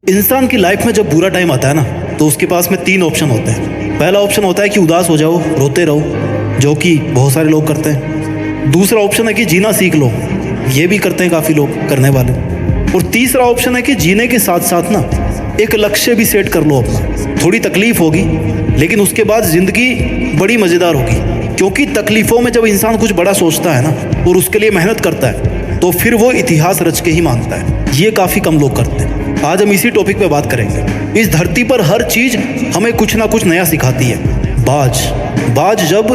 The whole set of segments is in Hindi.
इंसान की लाइफ में जब बुरा टाइम आता है ना, तो उसके पास में 3 ऑप्शन होते हैं। पहला ऑप्शन होता है कि उदास हो जाओ, रोते रहो, जो कि बहुत सारे लोग करते हैं। दूसरा ऑप्शन है कि जीना सीख लो, ये भी करते हैं काफ़ी लोग करने वाले। और तीसरा ऑप्शन है कि जीने के साथ साथ ना एक लक्ष्य भी सेट कर लो अपना। थोड़ी तकलीफ होगी, लेकिन उसके बाद ज़िंदगी बड़ी मज़ेदार होगी, क्योंकि तकलीफ़ों में जब इंसान कुछ बड़ा सोचता है ना और उसके लिए मेहनत करता है, तो फिर वो इतिहास रच के ही मानता है। ये काफ़ी कम लोग करते हैं। आज हम इसी टॉपिक पे बात करेंगे। इस धरती पर हर चीज़ हमें कुछ ना कुछ नया सिखाती है। बाज जब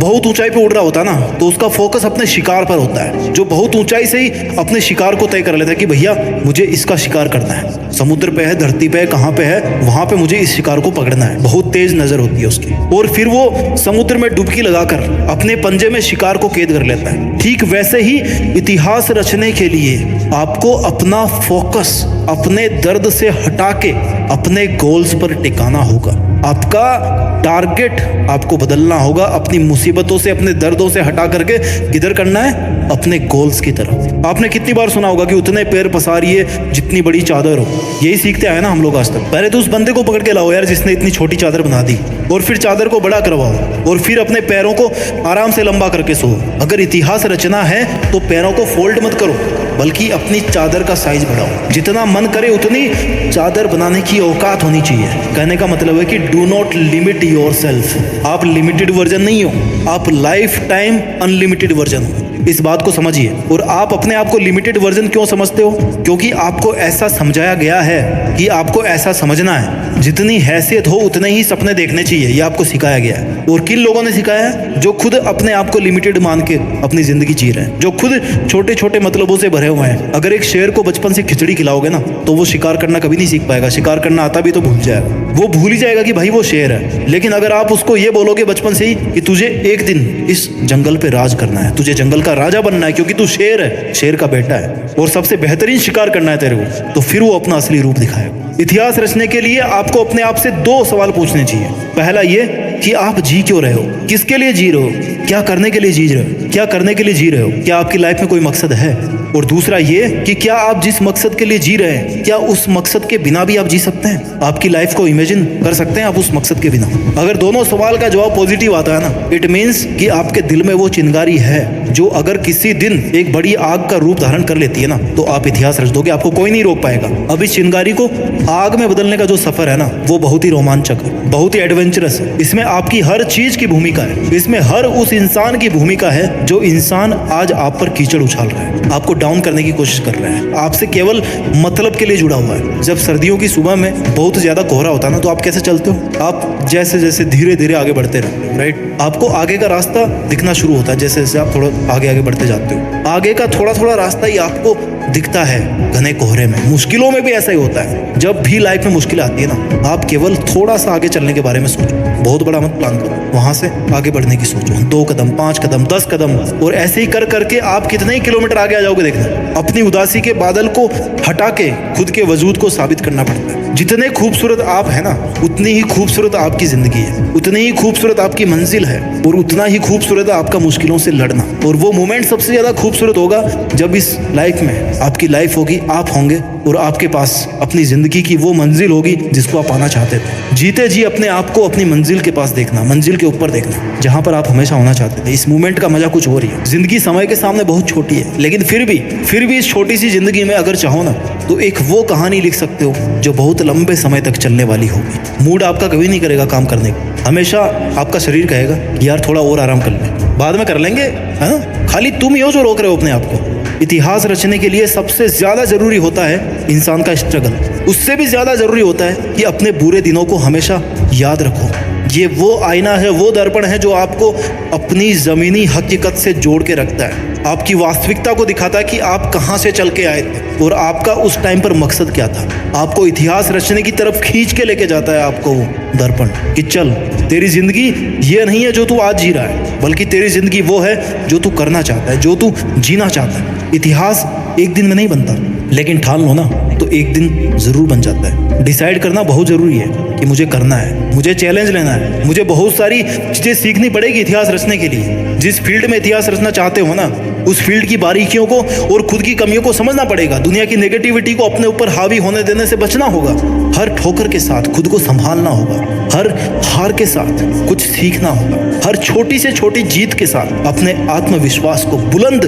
बहुत ऊंचाई पे उड़ रहा होता है ना, तो उसका फोकस अपने शिकार पर होता है। जो बहुत ऊंचाई से ही अपने शिकार को तय कर लेता है कि भैया मुझे इसका शिकार करना है। समुद्र पे है, धरती पे है, कहाँ पे है, वहाँ पे मुझे इस शिकार को पकड़ना है। बहुत तेज नजर होती है उसकी, और फिर वो समुद्र में डुबकी लगाकर अपने पंजे में शिकार को कैद कर लेता है। ठीक वैसे ही इतिहास रचने के लिए आपको अपना फोकस अपने दर्द से हटा के अपने गोल्स पर टिकाना होगा। आपका टारगेट आपको बदलना होगा। अपनी मुसीबतों से, अपने दर्दों से हटा करके किधर करना है? अपने गोल्स की तरफ। आपने कितनी बार सुना होगा कि उतने पैर पसारिए जितनी बड़ी चादर हो। यही सीखते आए ना हम लोग आज तक। पहले तो उस बंदे को पकड़ के लाओ यार जिसने इतनी छोटी चादर बना दी, और फिर चादर को बड़ा करवाओ, और फिर अपने पैरों को आराम से लंबा करके सो। अगर इतिहास रचना है तो पैरों को फोल्ड मत करो, बल्कि अपनी चादर का साइज बढ़ाओ। जितना मन करे उतनी चादर बनाने की औकात होनी चाहिए। कहने का मतलब है कि डू नॉट लिमिट योरसेल्फ। आप लिमिटेड वर्जन नहीं हो, आप लाइफ टाइम अनलिमिटेड वर्जन हो। इस बात को समझिए। और आप अपने आप को लिमिटेड वर्जन क्यों समझते हो? क्योंकि आपको ऐसा समझाया गया है कि आपको ऐसा समझना है। जितनी हैसियत हो उतने ही सपने देखने चाहिए, ये आपको सिखाया गया है। और किन लोगों ने सिखाया है? जो खुद अपने आप को लिमिटेड मान के अपनी जिंदगी जी रहे हैं, जो खुद छोटे छोटे मतलबों से भरे हुए हैं। अगर एक शेर को बचपन से खिचड़ी खिलाओगे ना, तो वो शिकार करना कभी नहीं सीख पाएगा। शिकार करना आता भी तो भूल जाएगा, वो भूल ही जाएगा कि भाई वो शेर है। लेकिन अगर आप उसको ये बोलोगे बचपन से ही कि तुझे एक दिन इस जंगल पे राज करना है, तुझे जंगल का राजा बनना है, क्योंकि तू शेर है, शेर का बेटा है, और सबसे बेहतरीन शिकार करना है तेरे को, तो फिर वो अपना असली रूप दिखाएगा। इतिहास रचने के लिए आपको अपने आप से 2 सवाल पूछने चाहिए। पहला ये कि आप जी क्यों रहे हो, किसके लिए जी रहे हो, क्या करने के लिए जी रहे हो, क्या करने के लिए जी रहे हो, क्या आपकी लाइफ में कोई मकसद है। और दूसरा ये कि क्या आप जिस मकसद के लिए जी रहे हैं, क्या उस मकसद के बिना भी आप जी सकते हैं? आपकी लाइफ को इमेजिन कर सकते हैं आप उस मकसद के बिना? अगर दोनों सवाल का जवाब पॉजिटिव आता है ना, इट मीन्स कि आपके दिल में वो चिंगारी है जो अगर किसी दिन एक बड़ी आग का रूप धारण कर लेती है ना, तो आप इतिहास रच दोगे, आपको कोई नहीं रोक पाएगा। अब इस चिंगारी को आग में बदलने का जो सफर है ना, वो बहुत ही रोमांचक है, बहुत ही एडवेंचरस है। इसमें आपकी हर चीज की भूमिका है। इसमें हर उस इंसान की भूमिका है जो इंसान आज आप पर कीचड़ उछाल रहा है, आपको डाउन करने की कोशिश कर रहा है, आपसे केवल मतलब के लिए जुड़ा हुआ है। जब सर्दियों की सुबह में बहुत ज्यादा कोहरा होता है ना, तो आप कैसे चलते हो? आप जैसे जैसे धीरे धीरे आगे बढ़ते रहो, राइट, आपको आगे का रास्ता दिखना शुरू होता है। जैसे जैसे आप थोड़ा आगे आगे बढ़ते जाते हो, आगे का थोड़ा थोड़ा रास्ता ही आपको दिखता है घने कोहरे में। मुश्किलों में भी ऐसा ही होता है। जब भी लाइफ में मुश्किल आती है ना, आप केवल थोड़ा सा आगे चलने के बारे में सोचो, बहुत बड़ा मत प्लान करो, वहां से आगे बढ़ने की सोचो। 2 कदम, 5 कदम, 10 कदम, और ऐसे ही कर करके आप कितने ही किलोमीटर आगे आ जाओगे देखना। अपनी उदासी के बादल को हटा के खुद के वजूद को साबित करना पड़ता है। जितने खूबसूरत आप है ना, उतनी ही खूबसूरत आपकी जिंदगी है, उतनी ही खूबसूरत आपकी मंजिल है, और उतना ही खूबसूरत है आपका मुश्किलों से लड़ना। और वो मोमेंट सबसे ज्यादा खूबसूरत होगा जब इस लाइफ में आपकी लाइफ होगी, आप होंगे, और आपके पास अपनी जिंदगी की वो मंजिल होगी जिसको आप पाना चाहते थे। जीते जी अपने आप को अपनी मंजिल के पास देखना, मंजिल के ऊपर देखना, जहां पर आप हमेशा होना चाहते थे। इस मोमेंट का मजा कुछ और ही है। जिंदगी समय के सामने बहुत छोटी है, लेकिन फिर भी इस छोटी सी जिंदगी में अगर चाहो ना, तो एक वो कहानी लिख सकते हो जो बहुत लंबे समय तक चलने वाली होगी। मूड आपका कभी नहीं करेगा काम करने का, हमेशा आपका शरीर कहेगा यार थोड़ा और आराम कर ले, बाद में कर लेंगे, है ना। खाली तुम ही हो जो रोक रहे हो अपने आप को। इतिहास रचने के लिए सबसे ज्यादा जरूरी होता है इंसान का स्ट्रगल। उससे भी ज्यादा जरूरी होता है कि अपने बुरे दिनों को हमेशा याद रखो। ये वो आईना है, वो दर्पण है जो आपको अपनी जमीनी हकीकत से जोड़ के रखता है, आपकी वास्तविकता को दिखाता है कि आप कहाँ से चल के आए थे और आपका उस टाइम पर मकसद क्या था। आपको इतिहास रचने की तरफ खींच के लेके जाता है आपको वो दर्पण, कि चल तेरी जिंदगी ये नहीं है जो तू आज जी रहा है, बल्कि तेरी जिंदगी वो है जो तू करना चाहता है, जो तू जीना चाहता है। इतिहास एक दिन में नहीं बनता, लेकिन ठान लो ना तो एक दिन जरूर बन जाता है। डिसाइड करना बहुत जरूरी है कि मुझे करना है, मुझे चैलेंज लेना है, मुझे बहुत सारी चीजें सीखनी पड़ेगी इतिहास रचने के लिए। जिस फील्ड में इतिहास रचना चाहते हो ना, उस फील्ड की बारीकियों को और खुद की कमियों को समझना पड़ेगा। दुनिया की नेगेटिविटी को अपने ऊपर हावी होने देने से बचना होगा। हर ठोकर के साथ खुद को संभालना होगा, हर हार के साथ कुछ सीखना होगा, हर छोटी से छोटी जीत के साथ अपने आत्मविश्वास को बुलंद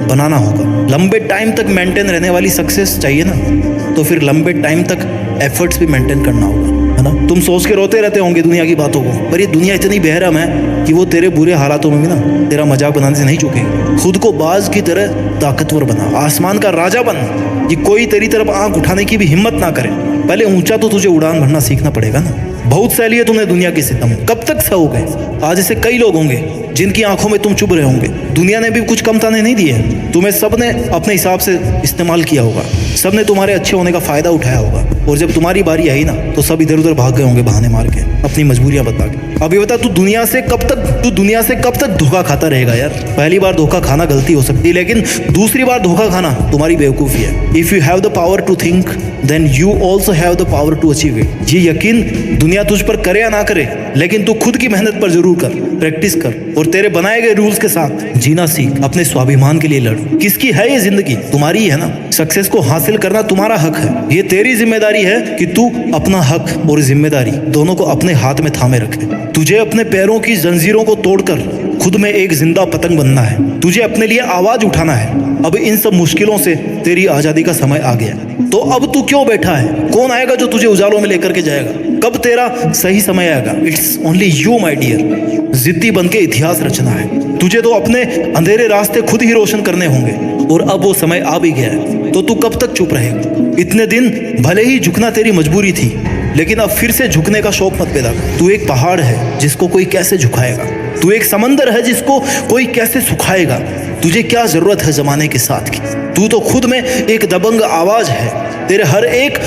बनाना होगा। लंबे टाइम तक मेंटेन रहने वाली सक्सेस चाहिए ना, तो फिर लंबे टाइम तक एफर्ट्स भी मेंटेन करना होगा, है ना। तुम सोच के रोते रहते होंगे दुनिया की बातों को, पर ये दुनिया इतनी बेरहम है कि वो तेरे बुरे हालातों में भी ना तेरा मजाक बनाने से नहीं चूकेगी। खुद को बाज की तरह ताकतवर बना, आसमान का राजा बन कि कोई तेरी तरफ आंख उठाने की भी हिम्मत ना करे। पहले ऊंचा तो तुझे उड़ान भरना सीखना पड़ेगा ना। बहुत सह लिए तुमने दुनिया की सितम, कब तक सहोगे। आज ऐसे कई लोग होंगे जिनकी आंखों में तुम चुभ रहे होंगे। दुनिया ने भी कुछ कम ताने नहीं दिए, तुम्हें सबने अपने हिसाब से इस्तेमाल किया होगा, सबने तुम्हारे अच्छे होने का फायदा उठाया होगा, और जब तुम्हारी बारी आई ना तो सब इधर उधर भाग गए होंगे बहाने मार के, अपनी मजबूरियां बता के। अब ये बता, तू दुनिया से कब तक धोखा खाता रहेगा यार। पहली बार धोखा खाना गलती हो सकती है, लेकिन दूसरी बार धोखा खाना तुम्हारी बेवकूफ़ी है। If you have the power to think then you also have the power to achieve it. ये यकीन दुनिया तुझ पर करे या ना करे, लेकिन तू खुद की मेहनत पर जरूर कर, प्रैक्टिस कर, और तेरे बनाए गए रूल्स के साथ जीना सीख। अपने स्वाभिमान के लिए लड़। किसकी है ये जिंदगी? तुम्हारी ही है ना। सक्सेस को हासिल करना तुम्हारा हक है। ये तेरी जिम्मेदारी है कि तू अपना हक और जिम्मेदारी दोनों को अपने हाथ में थामे रखे। तुझे अपने पैरों की जंजीरों को तोड़कर खुद में एक जिंदा पतंग बनना है। तुझे अपने लिए आवाज उठाना है। अब इन सब मुश्किलों से तेरी आजादी का समय आ गया, तो अब तू क्यों बैठा है? कौन आएगा जो तुझे उजालों में लेकर के जाएगा? कब तेरा सही समय आएगा? It's only you my dear. जिद्दी बन के इतिहास रचना है। तुझे तो अपने अंधेरे रास्ते खुद ही रोशन करने होंगे, और अब वो समय आ भी गया है। तो तू कब तक चुप रहेगा? इतने दिन भले ही झुकना तेरी मजबूरी थी, लेकिन अब फिर से झुकने का शौक मत पैदा कर। तू एक पहाड़ है जिसको कोई कैसे झुकाएगा। तू एक समंदर है जिसको कोई कैसे सुखाएगा। तुझे क्या जरूरत है जमाने के साथ की? तू तो खुद में एक दबंग आवाज है। तेरे हर एक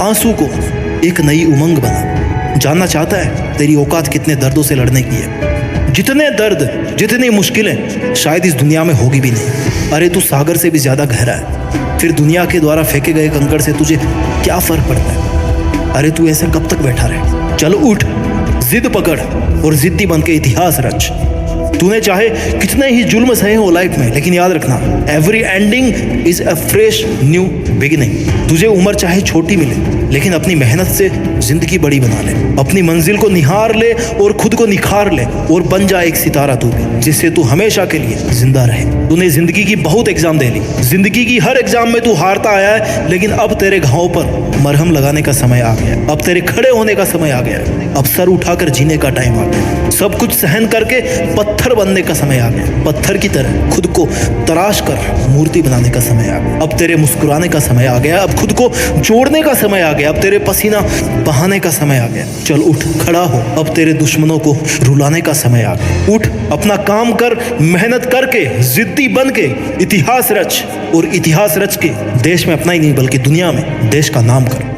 आंसू को एक नई उमंग बना। जानना चाहता है तेरी औकात कितने दर्दों से लड़ने की है? जितने दर्द, जितनी मुश्किलें शायद इस दुनिया में होगी भी नहीं। अरे तू सागर से भी ज्यादा गहरा है। फिर दुनिया के द्वारा फेंके गए कंकड़ से तुझे क्या फर्क पड़ता है? अरे तू ऐसे कब तक बैठा रहे? चल उठ, जिद पकड़ और जिद्दी बन के इतिहास रच। तूने चाहे कितने ही जुल्म सहे हो लाइफ में, लेकिन याद रखना, every ending is a fresh new beginning. तुझे उम्र चाहे छोटी मिले, लेकिन अपनी मेहनत से जिंदगी बड़ी बना ले। अपनी मंजिल को निहार ले और खुद को निखार ले, और बन जा एक सितारा तू भी, जिससे तू हमेशा के लिए जिंदा रहे। तूने जिंदगी की बहुत एग्जाम दे ली। जिंदगी की हर एग्जाम में तू हारता आया है, लेकिन अब तेरे घावों पर मरहम लगाने का समय आ गया। अब तेरे खड़े होने का समय आ गया। अब सर उठाकर जीने का टाइम आ गया। सब कुछ सहन करके पत्थर बनने का समय आ गया। पत्थर की तरह खुद को तराश कर मूर्ति बनाने का समय आ गया। अब तेरे मुस्कुराने का समय आ गया। अब खुद को जोड़ने का समय आ गया। अब तेरे पसीना बहाने का समय आ गया। चल उठ, खड़ा हो। अब तेरे दुश्मनों को रुलाने का समय आ गया। उठ, अपना काम कर, मेहनत करके जिद्दी बन के इतिहास रच, और इतिहास रच के देश में अपना ही नहीं बल्कि दुनिया में देश का नाम कर।